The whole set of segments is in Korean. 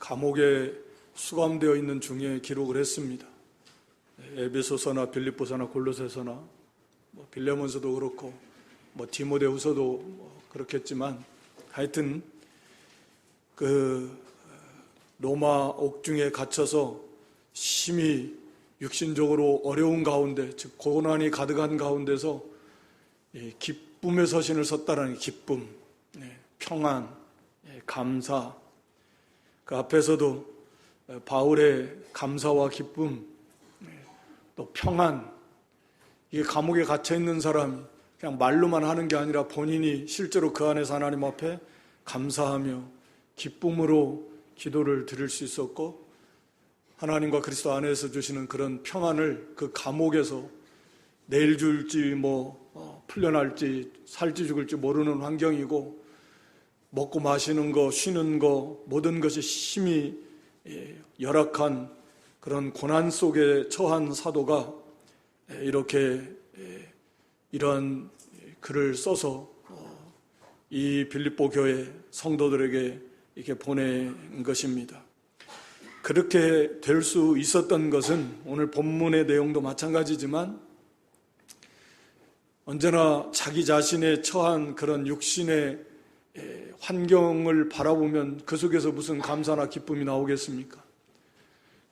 감옥에 수감되어 있는 중에 기록을 했습니다. 에베소서나 빌립보서나 골로새서나 빌레몬서도 그렇고 디모데후서도 그렇겠지만 하여튼 그 로마 옥중에 갇혀서 심히 육신적으로 어려운 가운데, 즉 고난이 가득한 가운데서 기쁨의 서신을 썼다라는 기쁨, 평안, 감사. 그 앞에서도 바울의 감사와 기쁨, 또 평안, 이게 감옥에 갇혀 있는 사람이 그냥 말로만 하는 게 아니라 본인이 실제로 그 안에서 하나님 앞에 감사하며 기쁨으로 기도를 드릴 수 있었고, 하나님과 그리스도 안에서 주시는 그런 평안을 그 감옥에서 내일 줄지 풀려날지 살지 죽을지 모르는 환경이고, 먹고 마시는 거, 쉬는 거, 모든 것이 심히 열악한 그런 고난 속에 처한 사도가 이렇게 이런 글을 써서 이 빌립보 교회 성도들에게 이렇게 보낸 것입니다. 그렇게 될 수 있었던 것은 오늘 본문의 내용도 마찬가지지만 언제나 자기 자신의 처한 그런 육신의 환경을 바라보면 그 속에서 무슨 감사나 기쁨이 나오겠습니까?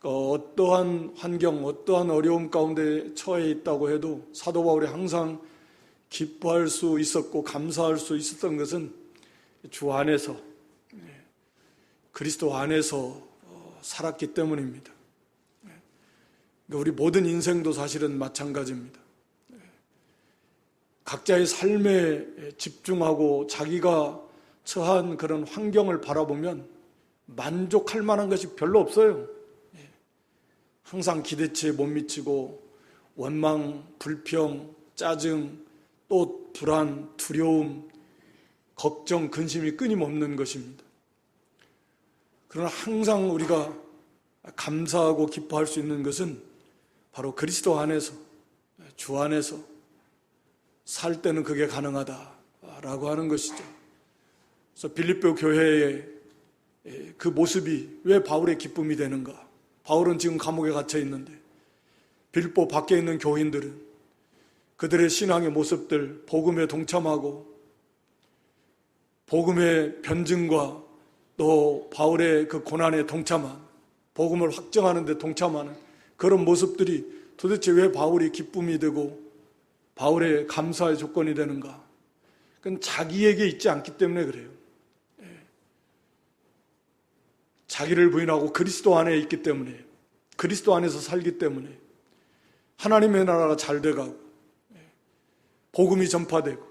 어떠한 환경, 어떠한 어려움 가운데 처해 있다고 해도 사도 바울이 항상 기뻐할 수 있었고 감사할 수 있었던 것은 주 안에서, 그리스도 안에서 살았기 때문입니다. 우리 모든 인생도 사실은 마찬가지입니다. 각자의 삶에 집중하고 자기가 처한 그런 환경을 바라보면 만족할 만한 것이 별로 없어요. 항상 기대치에 못 미치고 원망, 불평, 짜증, 또 불안, 두려움, 걱정, 근심이 끊임없는 것입니다. 그러나 항상 우리가 감사하고 기뻐할 수 있는 것은 바로 그리스도 안에서, 주 안에서 살 때는 그게 가능하다라고 하는 것이죠. 그래서 빌립보 교회의 그 모습이 왜 바울의 기쁨이 되는가? 바울은 지금 감옥에 갇혀 있는데 빌립보 밖에 있는 교인들은 그들의 신앙의 모습들, 복음에 동참하고 복음의 변증과 또 바울의 그 고난에 동참한, 복음을 확정하는 데 동참하는 그런 모습들이 도대체 왜 바울이 기쁨이 되고 바울의 감사의 조건이 되는가? 그건 자기에게 있지 않기 때문에 그래요. 자기를 부인하고 그리스도 안에 있기 때문에, 그리스도 안에서 살기 때문에 하나님의 나라가 잘 돼가고 복음이 전파되고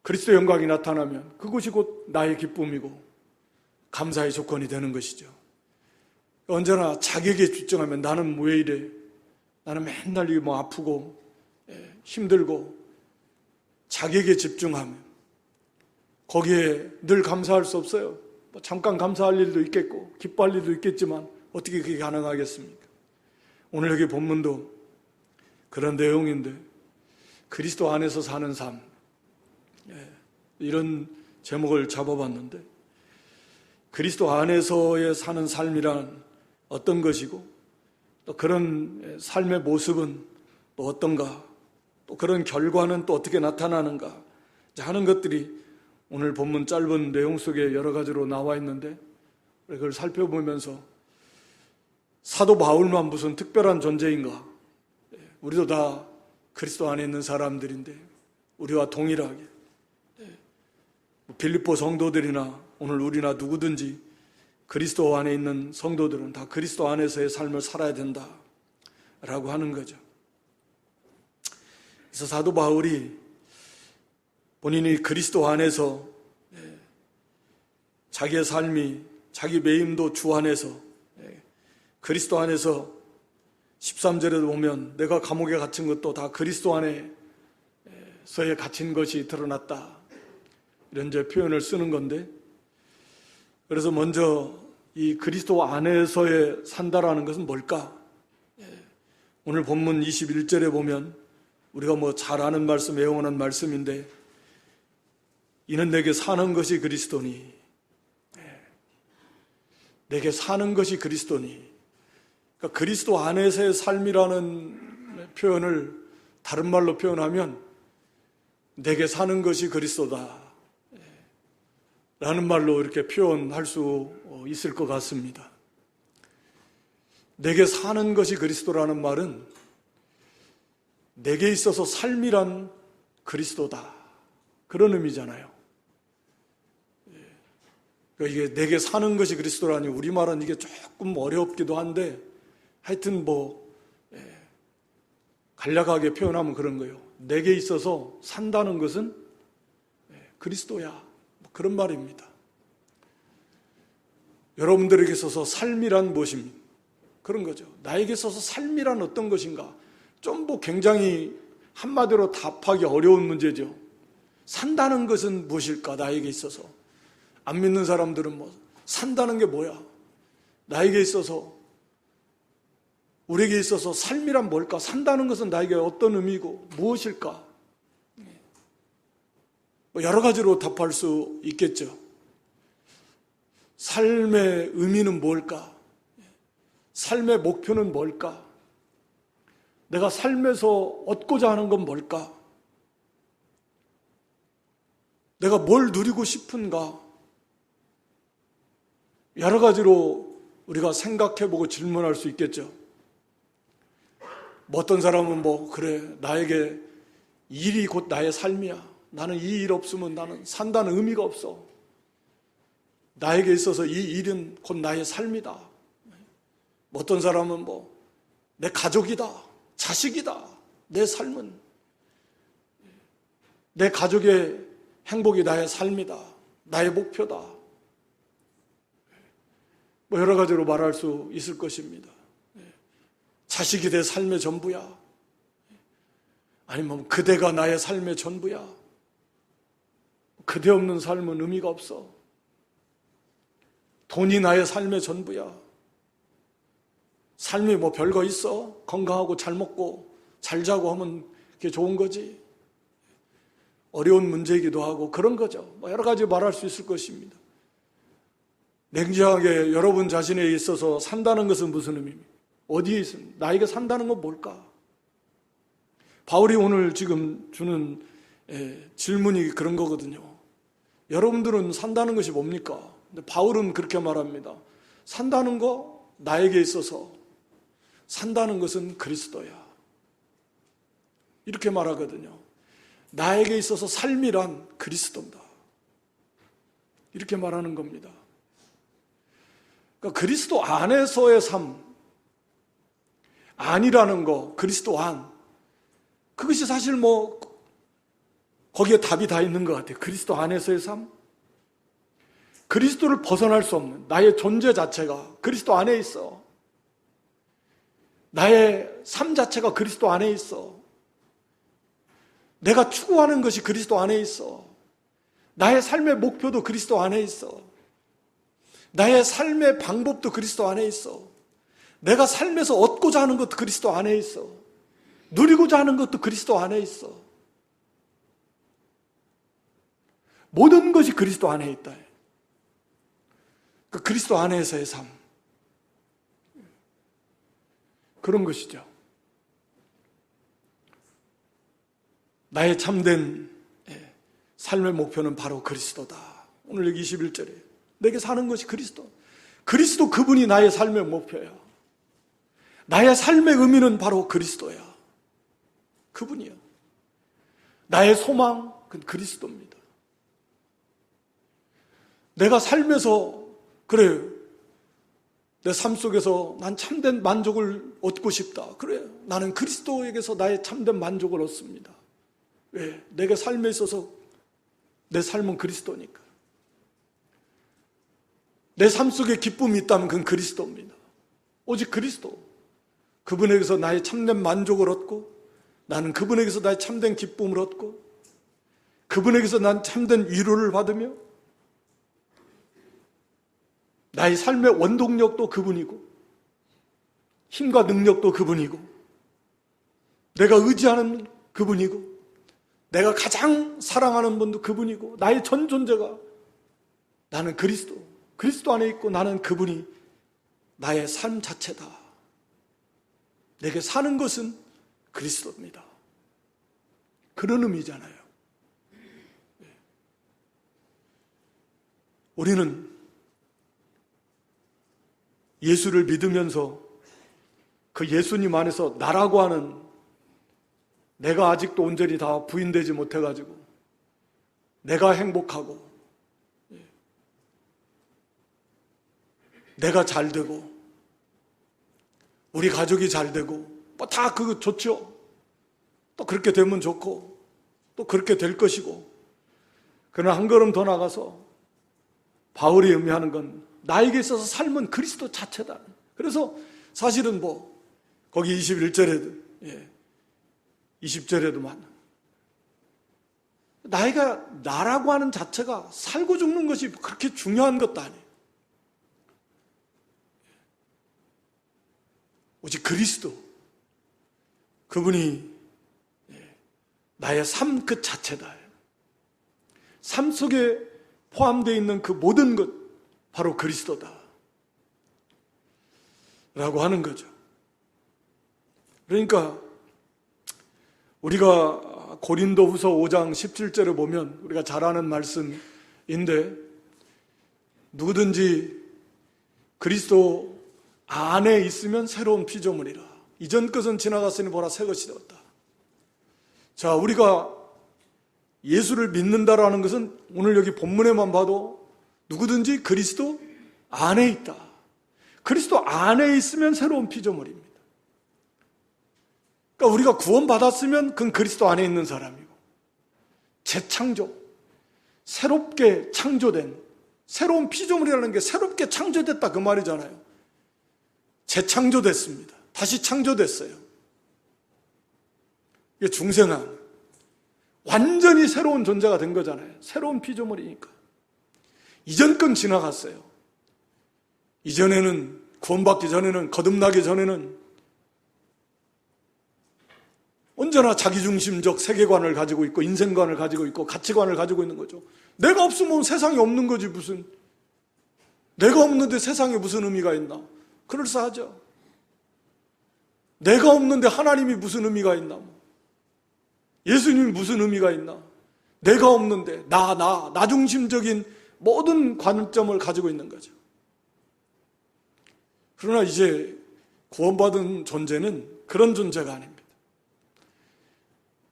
그리스도의 영광이 나타나면 그것이 곧 나의 기쁨이고 감사의 조건이 되는 것이죠. 언제나 자기에게 집중하면 나는 왜 이래? 나는 맨날 아프고 힘들고 자기에게 집중하면 거기에 늘 감사할 수 없어요. 잠깐 감사할 일도 있겠고 기뻐할 일도 있겠지만 어떻게 그게 가능하겠습니까? 오늘 여기 본문도 그런 내용인데 그리스도 안에서 사는 삶, 이런 제목을 잡아봤는데 그리스도 안에서의 사는 삶이란 어떤 것이고 또 그런 삶의 모습은 또 어떤가, 또 그런 결과는 또 어떻게 나타나는가 하는 것들이 오늘 본문 짧은 내용 속에 여러 가지로 나와 있는데 그걸 살펴보면서 사도 바울만 무슨 특별한 존재인가? 우리도 다 그리스도 안에 있는 사람들인데 우리와 동일하게 빌립보 성도들이나 오늘 우리나 누구든지 그리스도 안에 있는 성도들은 다 그리스도 안에서의 삶을 살아야 된다라고 하는 거죠. 그래서 사도 바울이 본인이 그리스도 안에서 자기의 삶이, 자기 매임도 주 안에서, 그리스도 안에서 13절에도 보면 내가 감옥에 갇힌 것도 다 그리스도 안에서의 갇힌 것이 드러났다, 이런 이제 표현을 쓰는 건데, 그래서 먼저 이 그리스도 안에서의 산다라는 것은 뭘까? 오늘 본문 21절에 보면 우리가 잘 아는 말씀, 애용하는 말씀인데 이는 내게 사는 것이 그리스도니, 내게 사는 것이 그리스도니. 그러니까 그리스도 안에서의 삶이라는 표현을 다른 말로 표현하면 내게 사는 것이 그리스도다 라는 말로 이렇게 표현할 수 있을 것 같습니다. 내게 사는 것이 그리스도라는 말은 내게 있어서 삶이란 그리스도다, 그런 의미잖아요. 그러니까 이게 내게 사는 것이 그리스도라니, 우리말은 이게 조금 어렵기도 한데 하여튼 간략하게 표현하면 그런 거예요. 내게 있어서 산다는 것은 그리스도야, 그런 말입니다. 여러분들에게 있어서 삶이란 무엇입니까? 그런 거죠. 나에게 있어서 삶이란 어떤 것인가? 좀 굉장히 한마디로 답하기 어려운 문제죠. 산다는 것은 무엇일까? 나에게 있어서. 안 믿는 사람들은 산다는 게 뭐야? 나에게 있어서, 우리에게 있어서 삶이란 뭘까? 산다는 것은 나에게 어떤 의미고 무엇일까? 여러 가지로 답할 수 있겠죠. 삶의 의미는 뭘까? 삶의 목표는 뭘까? 내가 삶에서 얻고자 하는 건 뭘까? 내가 뭘 누리고 싶은가? 여러 가지로 우리가 생각해보고 질문할 수 있겠죠. 어떤 사람은 그래, 나에게 일이 곧 나의 삶이야. 나는 이 일 없으면 나는 산다는 의미가 없어. 나에게 있어서 이 일은 곧 나의 삶이다. 어떤 사람은 내 가족이다, 자식이다, 내 삶은, 내 가족의 행복이 나의 삶이다, 나의 목표다. 여러 가지로 말할 수 있을 것입니다. 자식이 내 삶의 전부야. 아니면 그대가 나의 삶의 전부야. 그대 없는 삶은 의미가 없어. 돈이 나의 삶의 전부야. 삶이 별거 있어? 건강하고 잘 먹고 잘 자고 하면 그게 좋은 거지. 어려운 문제이기도 하고 그런 거죠. 여러 가지 말할 수 있을 것입니다. 냉정하게 여러분 자신에 있어서 산다는 것은 무슨 의미입니까? 어디에 있습니까? 나에게 산다는 건 뭘까? 바울이 오늘 지금 주는 질문이 그런 거거든요. 여러분들은 산다는 것이 뭡니까? 근데 바울은 그렇게 말합니다. 산다는 거, 나에게 있어서 산다는 것은 그리스도야. 이렇게 말하거든요. 나에게 있어서 삶이란 그리스도다. 이렇게 말하는 겁니다. 그러니까 그리스도 안에서의 삶, 안이라는 거, 그리스도 안, 그것이 사실 거기에 답이 다 있는 것 같아요. 그리스도 안에서의 삶, 그리스도를 벗어날 수 없는 나의 존재 자체가 그리스도 안에 있어. 나의 삶 자체가 그리스도 안에 있어. 내가 추구하는 것이 그리스도 안에 있어. 나의 삶의 목표도 그리스도 안에 있어. 나의 삶의 방법도 그리스도 안에 있어. 내가 삶에서 얻고자 하는 것도 그리스도 안에 있어. 누리고자 하는 것도 그리스도 안에 있어. 모든 것이 그리스도 안에 있다. 그 그리스도 안에서의 삶, 그런 것이죠. 나의 참된 삶의 목표는 바로 그리스도다. 오늘 여기 21절에 내게 사는 것이 그리스도. 그리스도 그분이 나의 삶의 목표야. 나의 삶의 의미는 바로 그리스도야. 그분이야. 나의 소망, 그건 그리스도입니다. 내가 삶에서 그래, 내 삶 속에서 난 참된 만족을 얻고 싶다. 그래, 나는 그리스도에게서 나의 참된 만족을 얻습니다. 왜? 내게 삶에 있어서 내 삶은 그리스도니까. 내 삶 속에 기쁨이 있다면 그건 그리스도입니다. 오직 그리스도. 그분에게서 나의 참된 만족을 얻고, 나는 그분에게서 나의 참된 기쁨을 얻고, 그분에게서 난 참된 위로를 받으며, 나의 삶의 원동력도 그분이고, 힘과 능력도 그분이고, 내가 의지하는 그분이고, 내가 가장 사랑하는 분도 그분이고, 나의 전 존재가 나는 그리스도 안에 있고 나는 그분이 나의 삶 자체다. 내게 사는 것은 그리스도입니다. 그런 의미잖아요. 우리는 예수를 믿으면서 그 예수님 안에서 나라고 하는 내가 아직도 온전히 다 부인되지 못해가지고 내가 행복하고 내가 잘 되고 우리 가족이 잘 되고 뭐 다 그거 좋죠. 또 그렇게 되면 좋고 또 그렇게 될 것이고, 그러나 한 걸음 더 나가서 바울이 의미하는 건 나에게 있어서 삶은 그리스도 자체다. 그래서 사실은 뭐 거기 21절에도 20절에도 나라고 하는 자체가 살고 죽는 것이 그렇게 중요한 것도 아니에요. 오직 그리스도, 그분이 나의 삶 그 자체다. 삶 속에 포함되어 있는 그 모든 것, 바로 그리스도다 라고 하는 거죠. 그러니까 우리가 고린도후서 5장 17절에 보면 우리가 잘 아는 말씀인데, 누구든지 그리스도 안에 있으면 새로운 피조물이라. 이전 것은 지나갔으니 보라 새 것이 되었다. 자, 우리가 예수를 믿는다라는 것은 오늘 여기 본문에만 봐도 누구든지 그리스도 안에 있다. 그리스도 안에 있으면 새로운 피조물입니다. 그러니까 우리가 구원받았으면 그건 그리스도 안에 있는 사람이고, 재창조, 새롭게 창조된 새로운 피조물이라는 게 새롭게 창조됐다 그 말이잖아요. 재창조됐습니다. 다시 창조됐어요. 이게 중생한 완전히 새로운 존재가 된 거잖아요. 새로운 피조물이니까. 이전 건 지나갔어요. 이전에는, 구원받기 전에는, 거듭나기 전에는 언제나 자기중심적 세계관을 가지고 있고 인생관을 가지고 있고 가치관을 가지고 있는 거죠. 내가 없으면 세상이 없는 거지, 무슨. 내가 없는데 세상에 무슨 의미가 있나? 그럴싸하죠. 내가 없는데 하나님이 무슨 의미가 있나? 예수님이 무슨 의미가 있나? 내가 없는데 나 중심적인 모든 관점을 가지고 있는 거죠. 그러나 이제 구원받은 존재는 그런 존재가 아닙니다.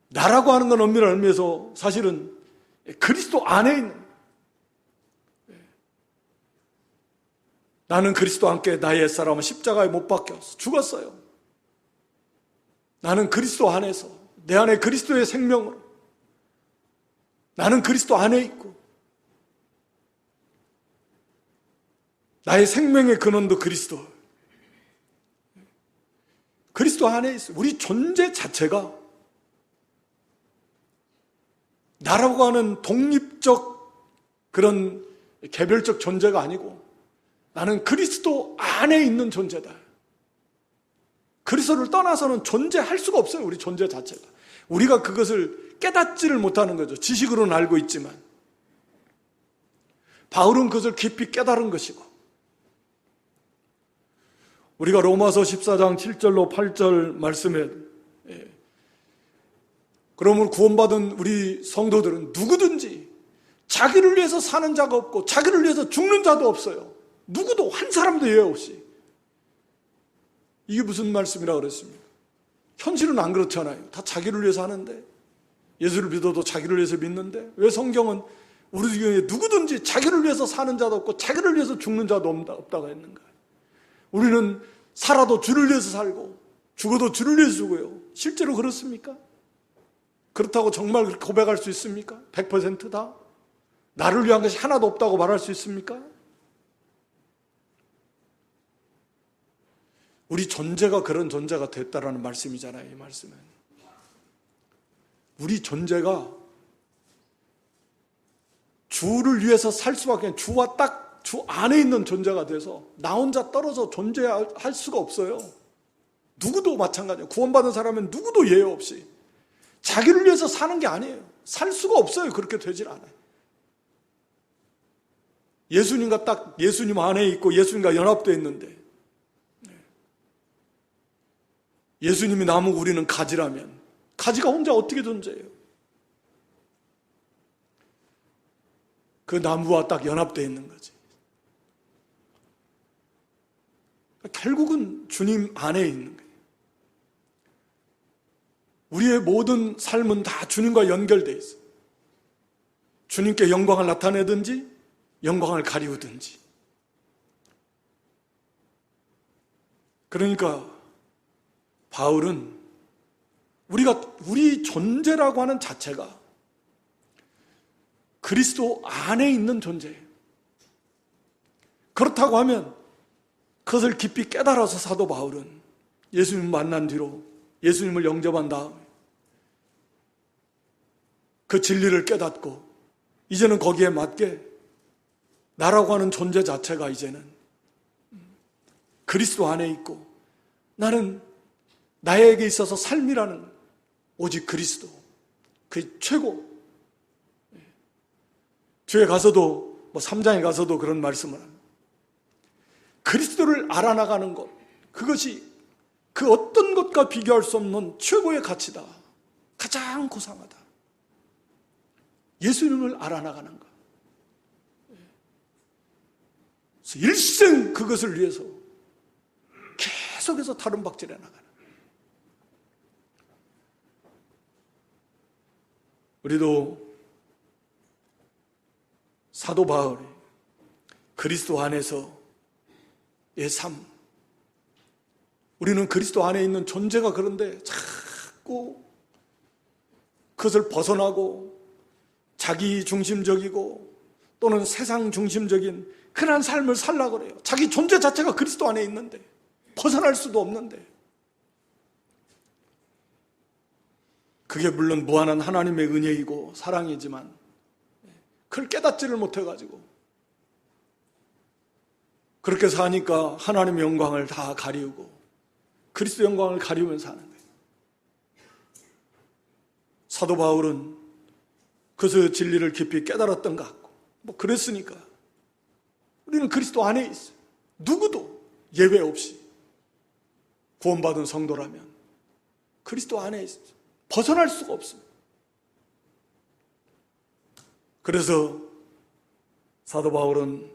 나라고 하는 건 엄밀한 의미에서 사실은 그리스도 안에 있는, 나는 그리스도와 함께 나의 옛사람은 십자가에 못 박혀서 죽었어요. 나는 그리스도 안에서, 내 안에 그리스도의 생명으로, 나는 그리스도 안에 있고, 나의 생명의 근원도 그리스도 안에 있어요. 우리 존재 자체가 나라고 하는 독립적 그런 개별적 존재가 아니고, 나는 그리스도 안에 있는 존재다. 그리스도를 떠나서는 존재할 수가 없어요. 우리 존재 자체가. 우리가 그것을 깨닫지를 못하는 거죠. 지식으로는 알고 있지만. 바울은 그것을 깊이 깨달은 것이고, 우리가 로마서 14장 7절로 8절 말씀에, 그러므로 구원받은 우리 성도들은 누구든지 자기를 위해서 사는 자가 없고 자기를 위해서 죽는 자도 없어요. 누구도, 한 사람도 예외 없이. 이게 무슨 말씀이라고 그랬습니까? 현실은 안 그렇잖아요. 다 자기를 위해서 하는데, 예수를 믿어도 자기를 위해서 믿는데, 왜 성경은 우리 중에 누구든지 자기를 위해서 사는 자도 없고 자기를 위해서 죽는 자도 없다고 했는가? 우리는 살아도 주를 위해서 살고 죽어도 주를 위해서 죽어요. 실제로 그렇습니까? 그렇다고 정말 그렇게 고백할 수 있습니까? 100% 다? 나를 위한 것이 하나도 없다고 말할 수 있습니까? 우리 존재가 그런 존재가 됐다라는 말씀이잖아요. 이 말씀은 우리 존재가 주를 위해서 살 수밖에, 주와 딱 주 안에 있는 존재가 돼서 나 혼자 떨어져 존재할 수가 없어요. 누구도 마찬가지예요. 구원받은 사람은 누구도 예외 없이 자기를 위해서 사는 게 아니에요. 살 수가 없어요. 그렇게 되질 않아요. 예수님과 딱 예수님 안에 있고 예수님과 연합되어 있는데 예수님이 나무고 우리는 가지라면 가지가 혼자 어떻게 존재해요? 그 나무와 딱 연합되어 있는 거지. 결국은 주님 안에 있는 거예요. 우리의 모든 삶은 다 주님과 연결되어 있어요. 주님께 영광을 나타내든지 영광을 가리우든지. 그러니까 바울은 우리 존재라고 하는 자체가 그리스도 안에 있는 존재예요. 그렇다고 하면 그것을 깊이 깨달아서 사도 바울은 예수님을 만난 뒤로 예수님을 영접한 다음에 그 진리를 깨닫고 이제는 거기에 맞게 나라고 하는 존재 자체가 이제는 그리스도 안에 있고 나는 나에게 있어서 삶이라는 오직 그리스도, 그 최고. 뒤에 가서도 3장에 가서도 그런 말씀을 합니다. 그리스도를 알아나가는 것, 그것이 그 어떤 것과 비교할 수 없는 최고의 가치다. 가장 고상하다. 예수님을 알아나가는 것. 그래서 일생 그것을 위해서 계속해서 다른 박질해 나가는. 우리도 사도 바울이 그리스도 안에서의 삶, 우리는 그리스도 안에 있는 존재가 그런데 자꾸 그것을 벗어나고 자기 중심적이고 또는 세상 중심적인 그런 삶을 살려고 그래요. 자기 존재 자체가 그리스도 안에 있는데 벗어날 수도 없는데, 그게 물론 무한한 하나님의 은혜이고 사랑이지만 그걸 깨닫지를 못해가지고 그렇게 사니까 하나님의 영광을 다 가리우고 그리스도 영광을 가리우면서 사는 거예요. 사도 바울은 그래서 진리를 깊이 깨달았던 것 같고 그랬으니까 우리는 그리스도 안에 있어요. 누구도 예외 없이 구원받은 성도라면 그리스도 안에 있어요. 벗어날 수가 없습니다. 그래서 사도 바울은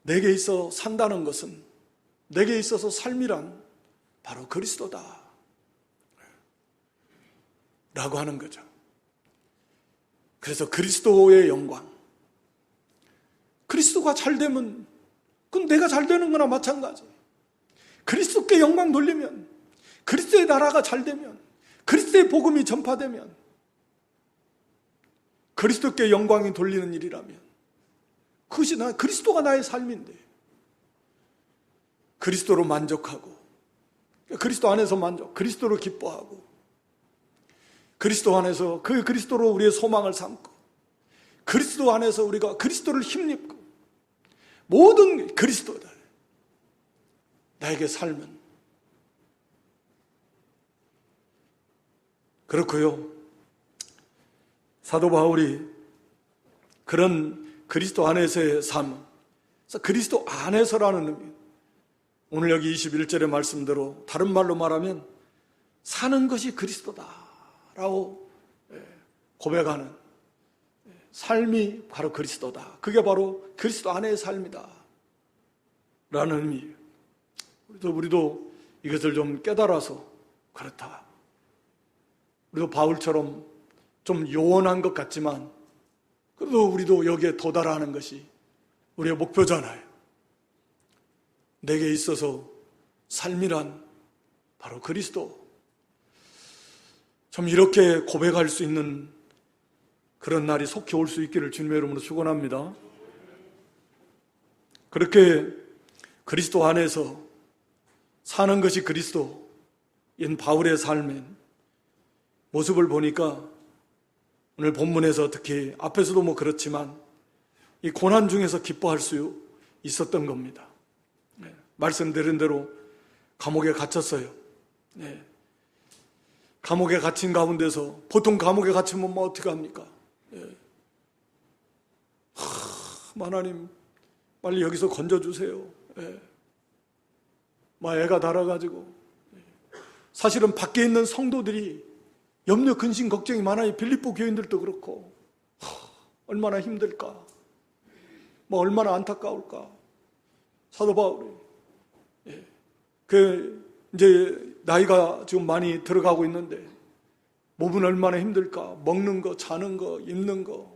내게 있어 산다는 것은, 내게 있어서 삶이란 바로 그리스도다 라고 하는 거죠. 그래서 그리스도의 영광, 그리스도가 잘 되면 그건 내가 잘 되는 거나 마찬가지. 그리스도께 영광 돌리면, 그리스도의 나라가 잘 되면, 그리스도의 복음이 전파되면, 그리스도께 영광이 돌리는 일이라면 그것이 그리스도가 나의 삶인데, 그리스도로 만족하고 그리스도 안에서 만족, 그리스도로 기뻐하고 그리스도 안에서 그 그리스도로 우리의 소망을 삼고 그리스도 안에서 우리가 그리스도를 힘입고 모든 그리스도다. 나에게 삶은 그렇고요. 사도 바울이 그런 그리스도 안에서의 삶, 그리스도 안에서라는 의미, 오늘 여기 21절의 말씀대로 다른 말로 말하면 사는 것이 그리스도다라고 고백하는 삶이 바로 그리스도다. 그게 바로 그리스도 안의 삶이다 라는 의미예요. 우리도 이것을 좀 깨달아서 그렇다. 우리도 바울처럼 좀 요원한 것 같지만 그래도 우리도 여기에 도달하는 것이 우리의 목표잖아요. 내게 있어서 삶이란 바로 그리스도. 좀 이렇게 고백할 수 있는 그런 날이 속히 올 수 있기를 주님의 이름으로 축원합니다. 그렇게 그리스도 안에서 사는 것이 그리스도인 바울의 삶의 모습을 보니까 오늘 본문에서 특히 앞에서도 그렇지만 이 고난 중에서 기뻐할 수 있었던 겁니다. 말씀드린 대로 감옥에 gat혔어요. 감옥에 갇힌 가운데서 보통 감옥에 갇히면 어떻게 합니까? 하나님 빨리 여기서 건져주세요. 애가 달아가지고 사실은 밖에 있는 성도들이 염려, 근심, 걱정이 많아요. 빌립보 교인들도 그렇고 얼마나 힘들까, 뭐 얼마나 안타까울까. 사도 바울이 이제 나이가 지금 많이 들어가고 있는데 몸은 얼마나 힘들까. 먹는 거, 자는 거, 입는 거,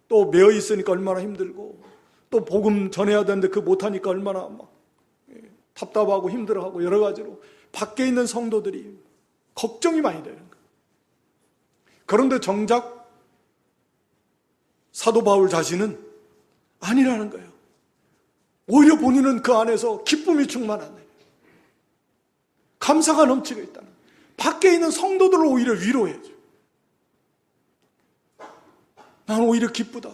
또 매어 있으니까 얼마나 힘들고, 또 복음 전해야 되는데 그거 못하니까 얼마나 막 답답하고 힘들어하고, 여러 가지로 밖에 있는 성도들이 걱정이 많이 되는 거예요. 그런데 정작 사도 바울 자신은 아니라는 거예요. 오히려 본인은 그 안에서 기쁨이 충만하네, 감사가 넘치고 있다는, 밖에 있는 성도들을 오히려 위로해줘. 나는 오히려 기쁘다.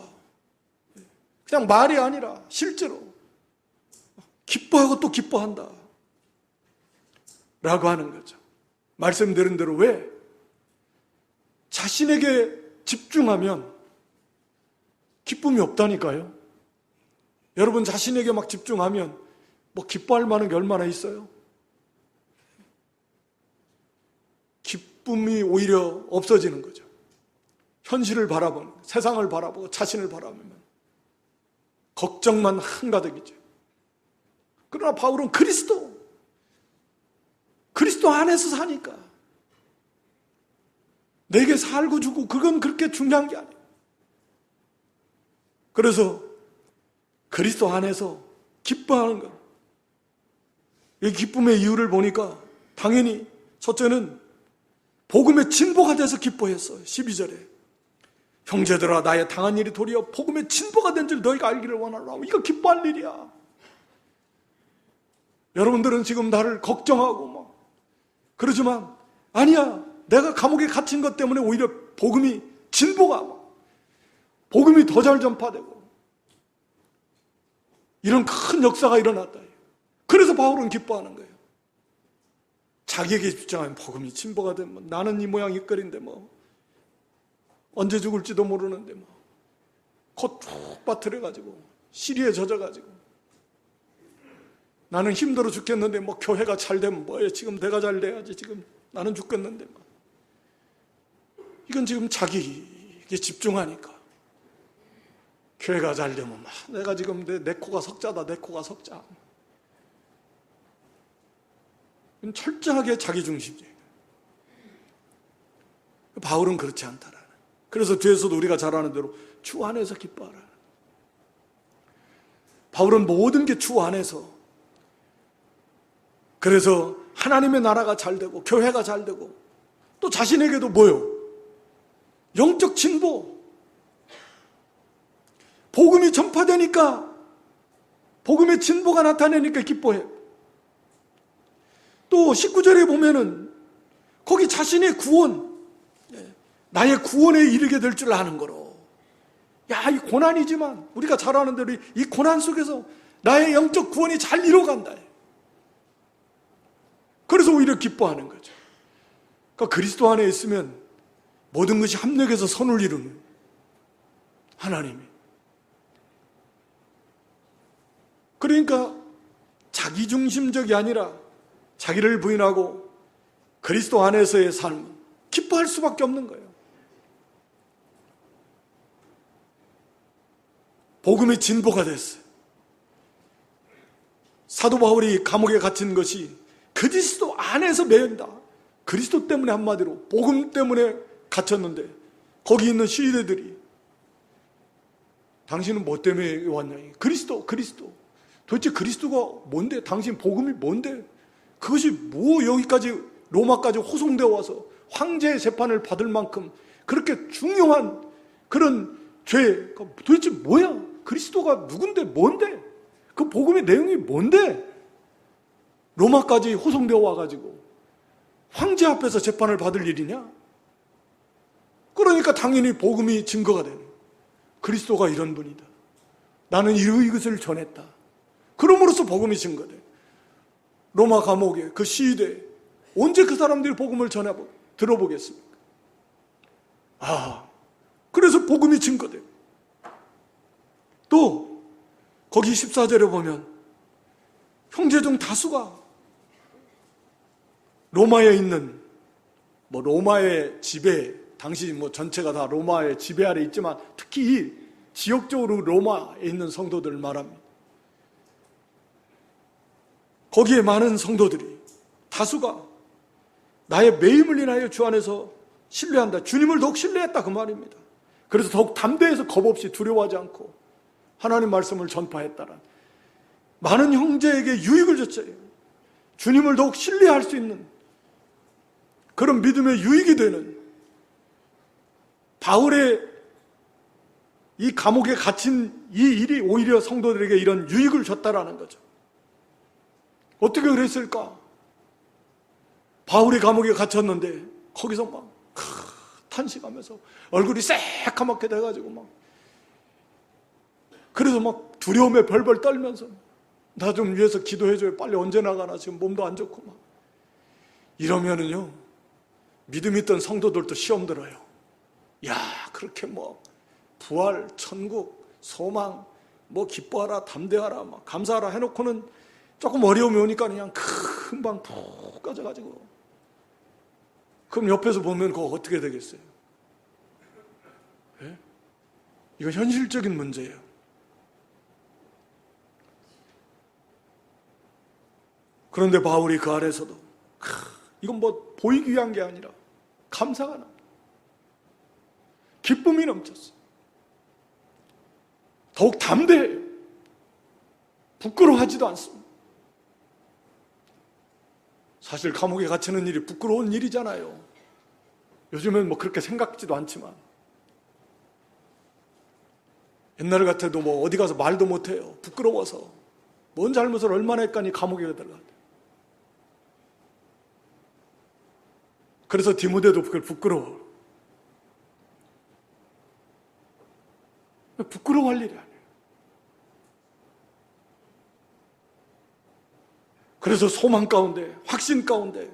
그냥 말이 아니라 실제로 기뻐하고 또 기뻐한다 라고 하는 거죠. 말씀드린 대로 왜? 자신에게 집중하면 기쁨이 없다니까요. 여러분, 자신에게 막 집중하면 뭐 기뻐할 만한 게 얼마나 있어요? 기쁨이 오히려 없어지는 거죠. 현실을 바라보는, 세상을 바라보고 자신을 바라보면 걱정만 한가득이죠. 그러나 바울은 그리스도 안에서 사니까 내게 살고 죽고 그건 그렇게 중요한 게 아니에요. 그래서 그리스도 안에서 기뻐하는 것, 이 기쁨의 이유를 보니까 당연히 첫째는 복음의 진보가 돼서 기뻐했어요. 12절에 형제들아, 나의 당한 일이 도리어 복음의 진보가 된 줄 너희가 알기를 원하노라. 이거 기뻐할 일이야. 여러분들은 지금 나를 걱정하고 막 그러지만 아니야, 내가 감옥에 갇힌 것 때문에 오히려 복음이 진보가 막, 복음이 더 잘 전파되고 이런 큰 역사가 일어났다. 그래서 바울은 기뻐하는 거예요. 자기에게 집중하면 복음이 진보가 되면 나는 이 모양 이 꼴인데 뭐 언제 죽을지도 모르는데 뭐 곧 쭉 빠뜨려가지고 시리에 젖어가지고 나는 힘들어 죽겠는데 뭐 교회가 잘 되면 뭐예요? 지금 내가 잘 돼야지. 지금 나는 죽겠는데 뭐. 이건 지금 자기에게 집중하니까 교회가 잘 되면 막 내가 지금 내 코가 석자다, 내 코가 석자. 이건 철저하게 자기중심이에요. 바울은 그렇지 않다라는. 그래서 뒤에서도 우리가 잘 아는 대로 주 안에서 기뻐하라. 바울은 모든 게 주 안에서, 그래서 하나님의 나라가 잘 되고 교회가 잘 되고 또 자신에게도 뭐요? 영적 진보. 복음이 전파되니까, 복음의 진보가 나타나니까 기뻐해. 또 19절에 보면은 거기 자신의 구원, 나의 구원에 이르게 될 줄 아는 거로. 야, 이 고난이지만 우리가 잘 아는 대로 이 고난 속에서 나의 영적 구원이 잘 이뤄간다. 그래서 오히려 기뻐하는 거죠. 그러니까 그리스도 안에 있으면 모든 것이 합력해서 선을 이루는 하나님이. 그러니까 자기중심적이 아니라 자기를 부인하고 그리스도 안에서의 삶은 기뻐할 수밖에 없는 거예요. 복음의 진보가 됐어요. 사도 바울이 감옥에 갇힌 것이 그리스도 안에서 매인다. 그리스도 때문에, 한마디로 복음 때문에 갇혔는데 거기 있는 시위대들이 당신은 뭐 때문에 왔냐? 그리스도. 도대체 그리스도가 뭔데? 당신 복음이 뭔데? 그것이 뭐 여기까지 로마까지 호송되어 와서 황제의 재판을 받을 만큼 그렇게 중요한 그런 죄, 도대체 뭐야? 그리스도가 누군데? 뭔데? 그 복음의 내용이 뭔데? 로마까지 호송되어 와가지고 황제 앞에서 재판을 받을 일이냐? 그러니까 당연히 복음이 증거가 되는, 그리스도가 이런 분이다, 나는 이것을 전했다. 그럼으로써 복음이 증거돼. 로마 감옥에 그 시위대, 언제 그 사람들이 복음을 들어보겠습니까? 그래서 복음이 증거돼. 또 거기 14절에 보면 형제 중 다수가 로마에 있는 로마의 지배, 당시 전체가 다 로마의 지배 아래 있지만 특히 이 지역적으로 로마에 있는 성도들을 말합니다. 거기에 많은 성도들이 다수가 나의 매임을 인하여 주 안에서 신뢰한다. 주님을 더욱 신뢰했다 그 말입니다. 그래서 더욱 담대해서 겁없이 두려워하지 않고 하나님 말씀을 전파했다는 많은 형제에게 유익을 줬어요. 주님을 더욱 신뢰할 수 있는 그런 믿음의 유익이 되는 바울의 이 감옥에 갇힌 이 일이 오히려 성도들에게 이런 유익을 줬다라는 거죠. 어떻게 그랬을까? 바울이 감옥에 갇혔는데 거기서 막 탄식하면서 얼굴이 새까맣게 돼가지고 그래서 막 두려움에 벌벌 떨면서 나 좀 위해서 기도해줘요. 빨리 언제 나가나 지금 몸도 안 좋고 이러면은요 믿음 있던 성도들도 시험 들어요. 야 그렇게 부활, 천국, 소망, 기뻐하라, 담대하라, 감사하라 해놓고는 조금 어려움이 오니까 그냥 금방 푹 꺼져가지고 그럼 옆에서 보면 그거 어떻게 되겠어요? 네? 이거 현실적인 문제예요. 그런데 바울이 그 아래서도 이건 보이기 위한 게 아니라 감사가 납니다. 기쁨이 넘쳤어요. 더욱 담대해요. 부끄러워하지도 않습니다. 사실 감옥에 갇히는 일이 부끄러운 일이잖아요. 요즘엔 그렇게 생각지도 않지만 옛날 같아도 어디 가서 말도 못해요. 부끄러워서 뭔 잘못을 얼마나 했까니 감옥에 들어가요. 그래서 디모데도 그걸 부끄러워. 부끄러워할 일이 아니에요. 그래서 소망 가운데, 확신 가운데,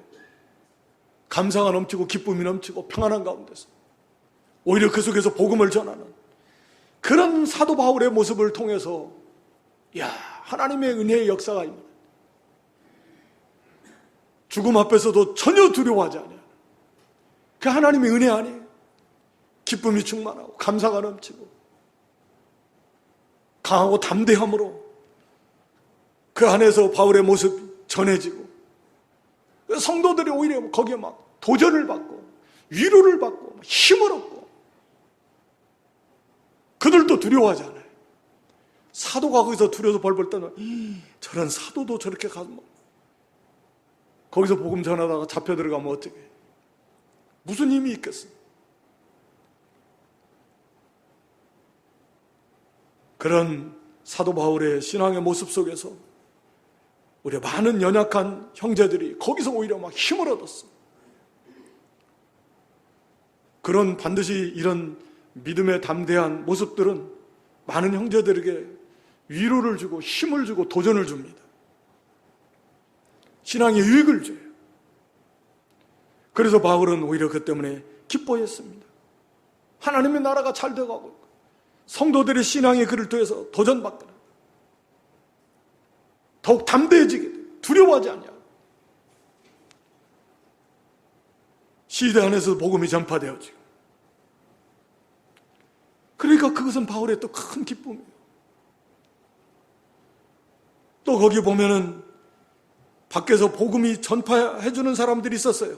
감사가 넘치고 기쁨이 넘치고 평안한 가운데서 오히려 그 속에서 복음을 전하는 그런 사도 바울의 모습을 통해서 하나님의 은혜의 역사가 있는 죽음 앞에서도 전혀 두려워하지 않아요. 그 하나님의 은혜 안에 기쁨이 충만하고 감사가 넘치고 강하고 담대함으로 그 안에서 바울의 모습이 전해지고 성도들이 오히려 거기에 도전을 받고 위로를 받고 힘을 얻고 그들도 두려워하지 않아요. 사도가 거기서 두려워서 벌벌 떠는 저런 사도도 저렇게 가서 거기서 복음 전하다가 잡혀 들어가면 어떻게 해요? 무슨 힘이 있겠어요? 그런 사도 바울의 신앙의 모습 속에서 우리 많은 연약한 형제들이 거기서 오히려 힘을 얻었어. 그런 반드시 이런 믿음의 담대한 모습들은 많은 형제들에게 위로를 주고 힘을 주고 도전을 줍니다. 신앙의 유익을 줘요. 그래서 바울은 오히려 그 때문에 기뻐했습니다. 하나님의 나라가 잘 돼가고 있고 성도들의 신앙이 그를 통해서 도전받거나 더욱 담대해지게 돼요. 두려워하지 않냐. 시대 안에서 복음이 전파되어지고 그러니까 그것은 바울의 또 큰 기쁨이에요. 또 거기 보면은 밖에서 복음이 전파해주는 사람들이 있었어요.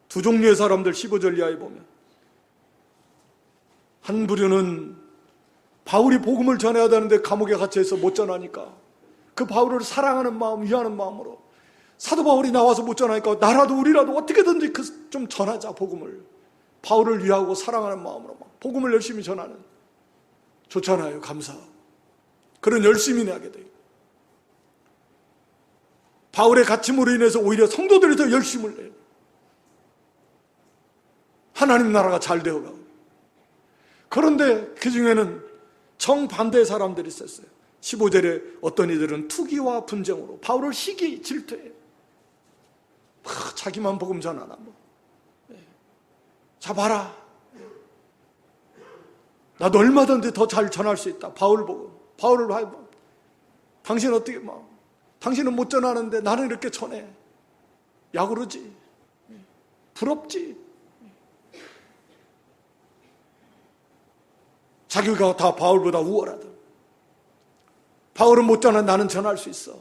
두 종류의 사람들 15절 이하에 보면 한 부류는 바울이 복음을 전해야 되는데 감옥에 갇혀서 못 전하니까 그 바울을 사랑하는 마음, 위하는 마음으로 사도 바울이 나와서 못 전하니까 나라도 우리라도 어떻게든지 좀 전하자 복음을. 바울을 위하고 사랑하는 마음으로 복음을 열심히 전하는 좋잖아요. 감사하고 그런 열심히 하게 돼요. 바울의 갇힘으로 인해서 오히려 성도들이 더 열심을 내요. 하나님 나라가 잘 되어가고. 그런데 그 중에는 정반대의 사람들이 있었어요. 15절에 어떤 이들은 투기와 분쟁으로 바울을 시기 질투해요. 자기만 복음 전하나 자 봐라, 나도 얼마든지 더 잘 전할 수 있다. 바울 보고 바울을 봐요. 당신 어떻게 당신은 못 전하는데 나는 이렇게 전해. 야구르지, 부럽지. 자기가 다 바울보다 우월하다. 바울은 못잖아, 나는 전할 수 있어.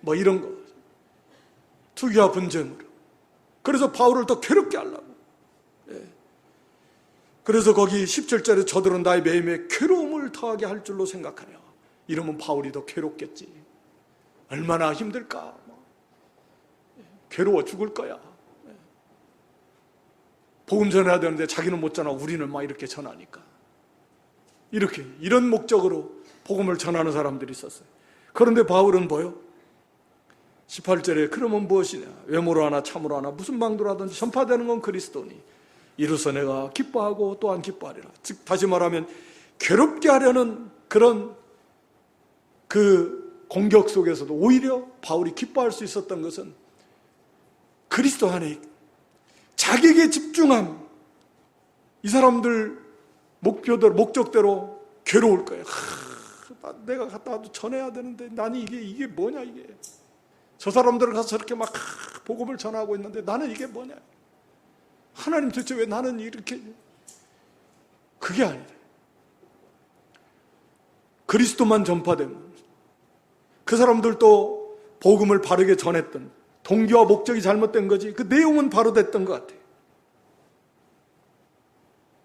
뭐 이런 거. 투기와 분쟁으로. 그래서 바울을 더 괴롭게 하려고. 그래서 거기 17절에 저들은 나의 매임에 괴로움을 더하게 할 줄로 생각하냐. 이러면 바울이 더 괴롭겠지. 얼마나 힘들까. 괴로워 죽을 거야. 복음 전해야 되는데 자기는 못 전하고 우리는 막 이렇게 전하니까. 이런 목적으로 복음을 전하는 사람들이 있었어요. 그런데 바울은 뭐요? 18절에 그러면 무엇이냐? 외모로 하나 참으로 하나 무슨 방도로 하든지 전파되는 건 그리스도니 이로써 내가 기뻐하고 또한 기뻐하리라. 즉 다시 말하면 괴롭게 하려는 그런 그 공격 속에서도 오히려 바울이 기뻐할 수 있었던 것은 그리스도 안에 자기에게 집중함. 이 사람들 목적대로 괴로울 거예요. 내가 갔다 와도 전해야 되는데 나는 이게 뭐냐 이게. 저 사람들 가서 저렇게 막 복음을 전하고 있는데 나는 이게 뭐냐. 하나님 도대체 왜 나는 이렇게. 그게 아니라 그리스도만 전파되면 그 사람들도 복음을 바르게 전했던 동기와 목적이 잘못된 거지 그 내용은 바로 됐던 것 같아요.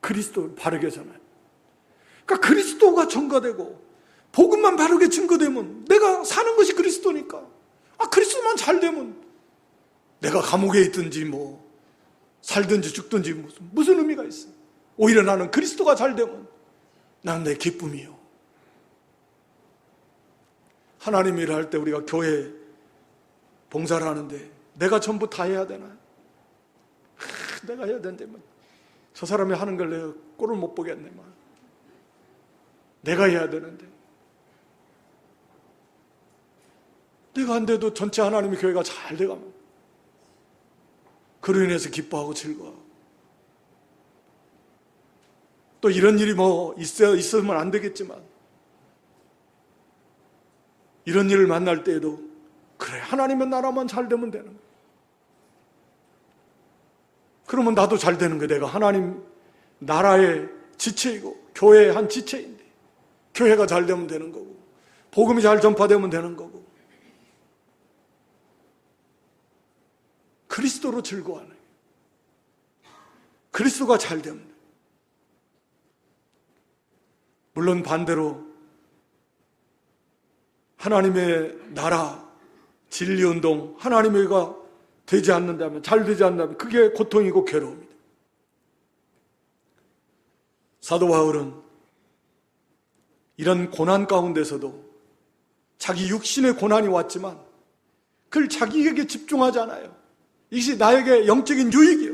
그리스도를 바르게 전해. 그러니까 그리스도가 전가되고 복음만 바르게 증거되면 내가 사는 것이 그리스도니까 그리스도만 잘 되면 내가 감옥에 있든지 뭐 살든지 죽든지 무슨 의미가 있어. 오히려 나는 그리스도가 잘 되면 난 내 기쁨이요. 하나님 일을 할 때 우리가 교회 봉사를 하는데 내가 전부 다 해야 되나? 내가 해야 되는데 저 사람이 하는 걸 내가 꼴을 못 보겠네. 내가 해야 되는데 내가 안 돼도 전체 하나님의 교회가 잘 돼가면 그로 인해서 기뻐하고 즐거워. 또 이런 일이 있으면 안 되겠지만 이런 일을 만날 때에도 그래 하나님의 나라만 잘 되면 되는 거야. 그러면 나도 잘 되는 거야. 내가 하나님 나라의 지체이고 교회의 한 지체인데 교회가 잘 되면 되는 거고 복음이 잘 전파되면 되는 거고 그리스도로 즐거워하는 거예요. 그리스도가 잘 되면 돼요. 물론 반대로 하나님의 나라 진리운동 하나님의가 되지 않는다면 잘 되지 않는다면 그게 고통이고 괴로움입니다. 사도 바울은 이런 고난 가운데서도 자기 육신의 고난이 왔지만 그걸 자기에게 집중하지 않아요. 이것이 나에게 영적인 유익이요.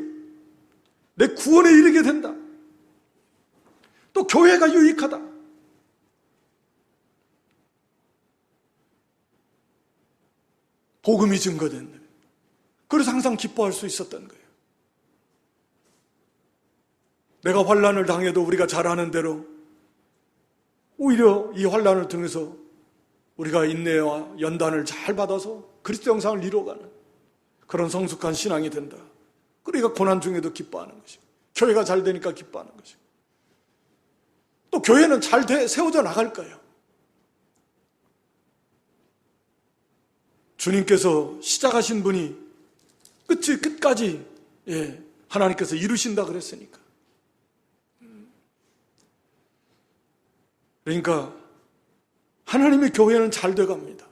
내 구원에 이르게 된다. 또 교회가 유익하다. 복음이 증거된 거예요. 그래서 항상 기뻐할 수 있었던 거예요. 내가 환난을 당해도 우리가 잘 아는 대로 오히려 이 환난을 통해서 우리가 인내와 연단을 잘 받아서 그리스도 형상을 이루어가는 그런 성숙한 신앙이 된다. 그러니까 고난 중에도 기뻐하는 것이고 교회가 잘 되니까 기뻐하는 것이고 또 교회는 잘 세워져 나갈 거예요. 주님께서 시작하신 분이 끝까지 하나님께서 이루신다 그랬으니까. 그러니까 하나님의 교회는 잘 돼갑니다.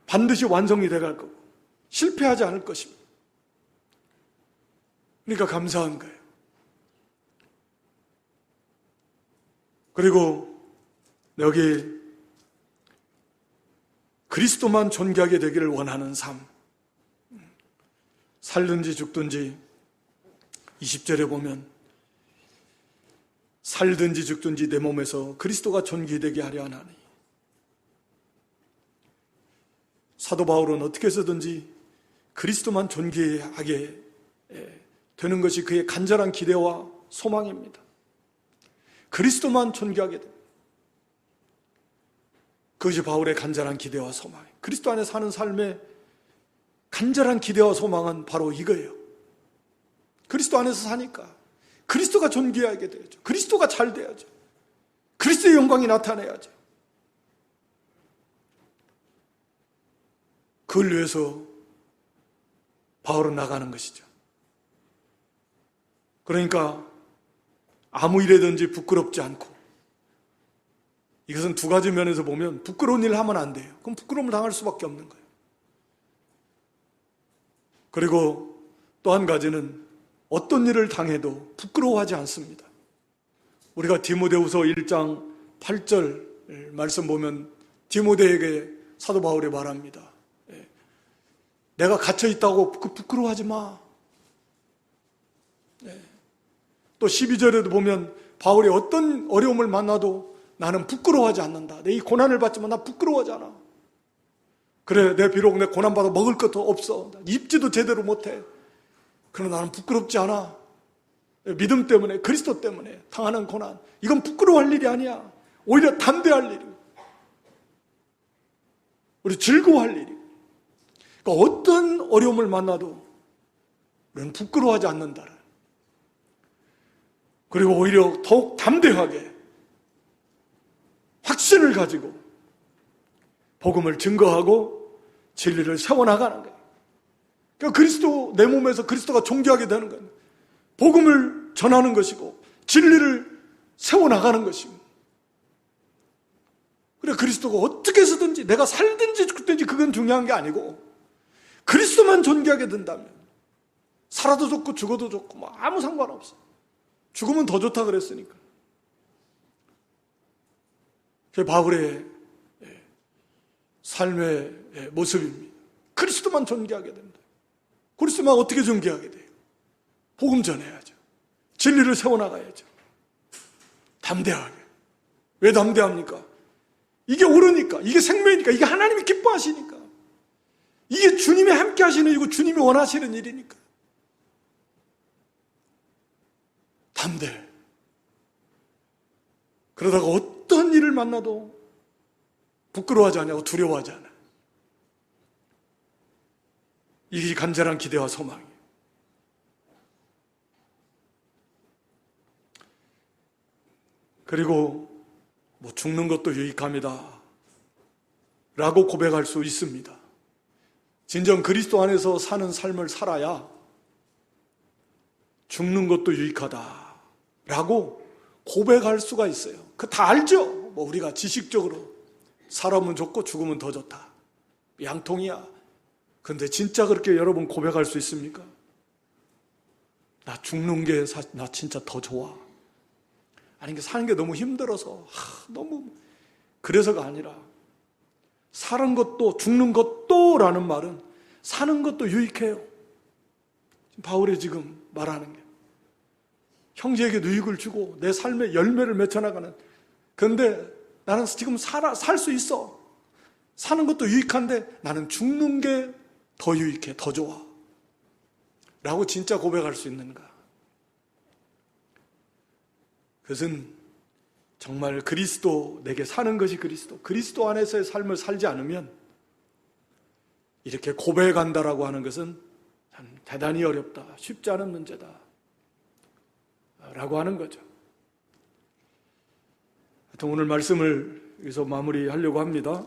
반드시 완성이 돼갈 거고 실패하지 않을 것입니다. 그러니까 감사한 거예요. 그리고 여기 그리스도만 존귀하게 되기를 원하는 삶. 살든지 죽든지 20절에 보면 살든지 죽든지 내 몸에서 그리스도가 존귀되게 하려 하나니. 사도 바울은 어떻게 해서든지 그리스도만 존귀하게 되는 것이 그의 간절한 기대와 소망입니다. 그리스도만 존귀하게 됩니다. 그것이 바울의 간절한 기대와 소망이에요. 그리스도 안에 사는 삶의 간절한 기대와 소망은 바로 이거예요. 그리스도 안에서 사니까 그리스도가 존귀하게 되야죠. 그리스도가 잘 돼야죠. 그리스도의 영광이 나타나야죠. 그걸 위해서 바울은 나가는 것이죠. 그러니까 아무 일에든지 부끄럽지 않고, 이것은 두 가지 면에서 보면 부끄러운 일을 하면 안 돼요. 그럼 부끄러움을 당할 수밖에 없는 거예요. 그리고 또 한 가지는 어떤 일을 당해도 부끄러워하지 않습니다. 우리가 디모데후서 1장 8절 말씀 보면 디모데에게 사도 바울이 말합니다. 내가 갇혀 있다고 부끄러워하지 마. 또 12절에도 보면 바울이 어떤 어려움을 만나도 나는 부끄러워하지 않는다. 내 이 고난을 받지만 나 부끄러워하지 않아. 그래, 내 비록 내 고난받아 먹을 것도 없어. 입지도 제대로 못해. 그러나 나는 부끄럽지 않아. 믿음 때문에, 그리스도 때문에 당하는 고난, 이건 부끄러워할 일이 아니야. 오히려 담대할 일이고, 우리 즐거워할 일이고. 그러니까 어떤 어려움을 만나도 우리는 부끄러워하지 않는다. 그리고 오히려 더욱 담대하게 확신을 가지고 복음을 증거하고 진리를 세워나가는 거예요. 그러니까 그리스도, 내 몸에서 그리스도가 존귀하게 되는 거예요. 복음을 전하는 것이고 진리를 세워나가는 것이고. 그래, 그리스도가 어떻게 해서든지 내가 살든지 죽든지 그건 중요한 게 아니고 그리스도만 존귀하게 된다면 살아도 좋고 죽어도 좋고 뭐 아무 상관없어. 죽으면 더 좋다 그랬으니까. 그게 바울의 삶의 모습입니다. 그리스도만 존귀하게 된다. 그리스도만 어떻게 존귀하게 돼요? 복음 전해야죠. 진리를 세워나가야죠. 담대하게. 왜 담대합니까? 이게 옳으니까, 이게 생명이니까, 이게 하나님이 기뻐하시니까, 이게 주님이 함께 하시는 일이고 주님이 원하시는 일이니까. 담대. 그러다가 어떤 일을 만나도 부끄러워하지 않냐고, 두려워하지 않아. 이게 간절한 기대와 소망이에요. 그리고 뭐 죽는 것도 유익합니다 라고 고백할 수 있습니다. 진정 그리스도 안에서 사는 삶을 살아야 죽는 것도 유익하다 라고 고백할 수가 있어요. 그 다 알죠? 뭐 우리가 지식적으로 살아면 좋고 죽으면 더 좋다, 양통이야. 근데 진짜 그렇게 여러분 고백할 수 있습니까? 나 죽는 게 나 진짜 더 좋아. 아니, 사는 게 너무 힘들어서, 너무, 그래서가 아니라, 사는 것도, 죽는 것도 라는 말은 사는 것도 유익해요. 바울이 지금 말하는 게. 형제에게 유익을 주고 내 삶의 열매를 맺혀나가는. 그런데 나는 지금 살 수 있어. 사는 것도 유익한데 나는 죽는 게 더 유익해, 더 좋아. 라고 진짜 고백할 수 있는가? 그것은 정말 그리스도, 내게 사는 것이 그리스도 안에서의 삶을 살지 않으면 이렇게 고백한다라고 하는 것은 참 대단히 어렵다, 쉽지 않은 문제다 라고 하는 거죠. 하여튼 오늘 말씀을 여기서 마무리하려고 합니다.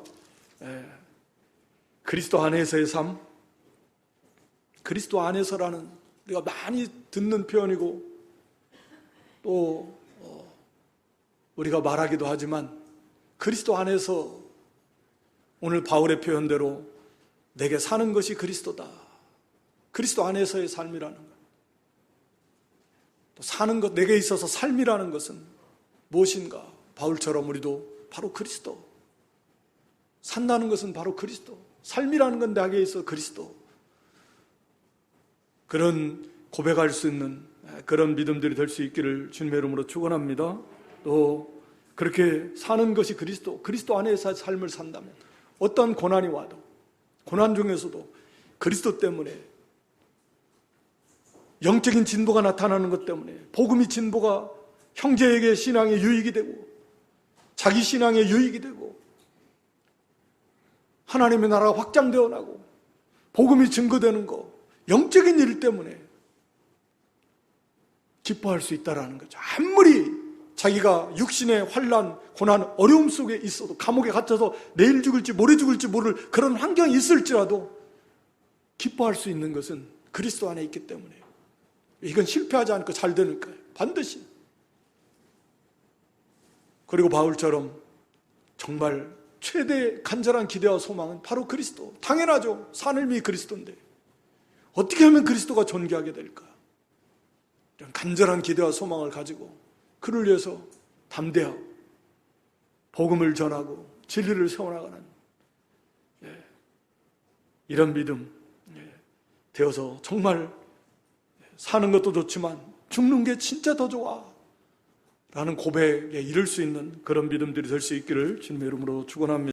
그리스도 안에서의 삶, 그리스도 안에서라는 우리가 많이 듣는 표현이고 또 우리가 말하기도 하지만 그리스도 안에서 오늘 바울의 표현대로 내게 사는 것이 그리스도다. 그리스도 안에서의 삶이라는 것. 또 사는 것, 내게 있어서 삶이라는 것은 무엇인가? 바울처럼 우리도 바로 그리스도. 산다는 것은 바로 그리스도. 삶이라는 건 내게 있어 그리스도. 그런 고백할 수 있는 그런 믿음들이 될 수 있기를 주님의 이름으로 축원합니다. 또 그렇게 사는 것이 그리스도 안에서 삶을 산다면 어떤 고난이 와도, 고난 중에서도 그리스도 때문에, 영적인 진보가 나타나는 것 때문에, 복음의 진보가 형제에게 신앙의 유익이 되고 자기 신앙의 유익이 되고 하나님의 나라가 확장되어 나고 복음이 증거되는 거, 영적인 일 때문에 기뻐할 수 있다라는 거죠. 아무리 자기가 육신의 환난, 고난, 어려움 속에 있어도, 감옥에 갇혀서 내일 죽을지 모레 죽을지 모를 그런 환경이 있을지라도 기뻐할 수 있는 것은 그리스도 안에 있기 때문에, 이건 실패하지 않고 잘 되는 거예요. 반드시. 그리고 바울처럼 정말 최대 간절한 기대와 소망은 바로 그리스도. 당연하죠. 산을미 그리스도인데 어떻게 하면 그리스도가 존귀하게 될까? 이런 간절한 기대와 소망을 가지고 그를 위해서 담대하고 복음을 전하고 진리를 세워나가는 이런 믿음 되어서 정말 사는 것도 좋지만 죽는 게 진짜 더 좋아 라는 고백에 이를 수 있는 그런 믿음들이 될 수 있기를 주님의 이름으로 축원합니다.